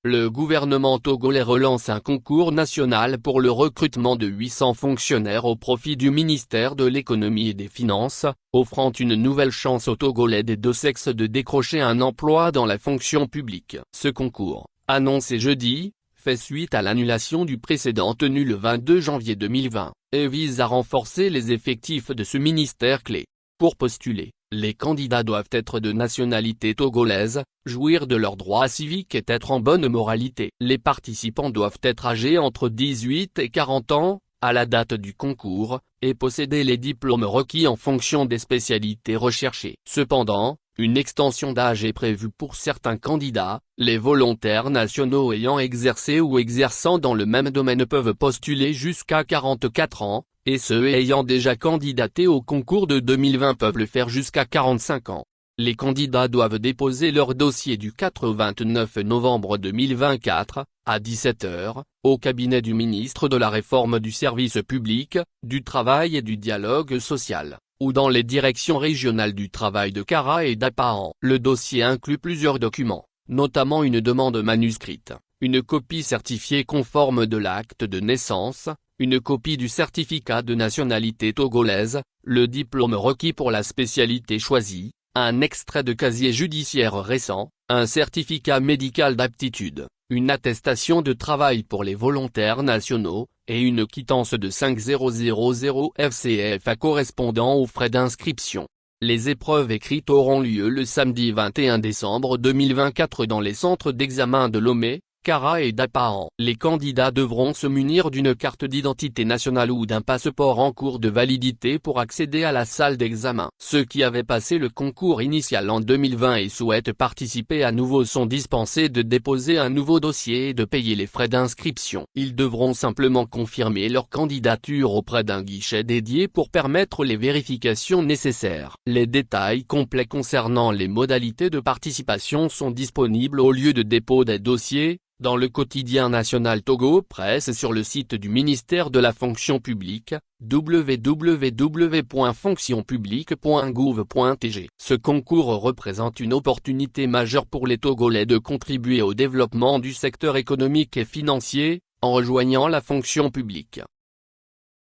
Le gouvernement togolais relance un concours national pour le recrutement de 800 fonctionnaires au profit du ministère de l'économie et des finances, offrant une nouvelle chance aux Togolais des deux sexes de décrocher un emploi dans la fonction publique. Ce concours, annoncé jeudi, fait suite à l'annulation du précédent tenu le 22 janvier 2020, et vise à renforcer les effectifs de ce ministère clé. Pour postuler, les candidats doivent être de nationalité togolaise, jouir de leurs droits civiques et être en bonne moralité. Les participants doivent être âgés entre 18 et 40 ans, à la date du concours, et posséder les diplômes requis en fonction des spécialités recherchées. Cependant, une extension d'âge est prévue pour certains candidats. Les volontaires nationaux ayant exercé ou exerçant dans le même domaine peuvent postuler jusqu'à 44 ans, et ceux ayant déjà candidaté au concours de 2020 peuvent le faire jusqu'à 45 ans. Les candidats doivent déposer leur dossier du 4 au 29 novembre 2024, à 17 h, au cabinet du ministre de la Réforme du Service public, du Travail et du Dialogue social, ou dans les directions régionales du travail de Kara et d'Apahan. Le dossier inclut plusieurs documents, notamment une demande manuscrite, une copie certifiée conforme de l'acte de naissance, une copie du certificat de nationalité togolaise, le diplôme requis pour la spécialité choisie, un extrait de casier judiciaire récent, un certificat médical d'aptitude, une attestation de travail pour les volontaires nationaux, et une quittance de 5000 FCFA correspondant aux frais d'inscription. Les épreuves écrites auront lieu le samedi 21 décembre 2024 dans les centres d'examen de Lomé, Kara et d'Apahan. Les candidats devront se munir d'une carte d'identité nationale ou d'un passeport en cours de validité pour accéder à la salle d'examen. Ceux qui avaient passé le concours initial en 2020 et souhaitent participer à nouveau sont dispensés de déposer un nouveau dossier et de payer les frais d'inscription. Ils devront simplement confirmer leur candidature auprès d'un guichet dédié pour permettre les vérifications nécessaires. Les détails complets concernant les modalités de participation sont disponibles au lieu de dépôt des dossiers, dans le quotidien national Togo Presse sur le site du ministère de la fonction publique, www.fonctionpublique.gouv.tg. Ce concours représente une opportunité majeure pour les Togolais de contribuer au développement du secteur économique et financier, en rejoignant la fonction publique.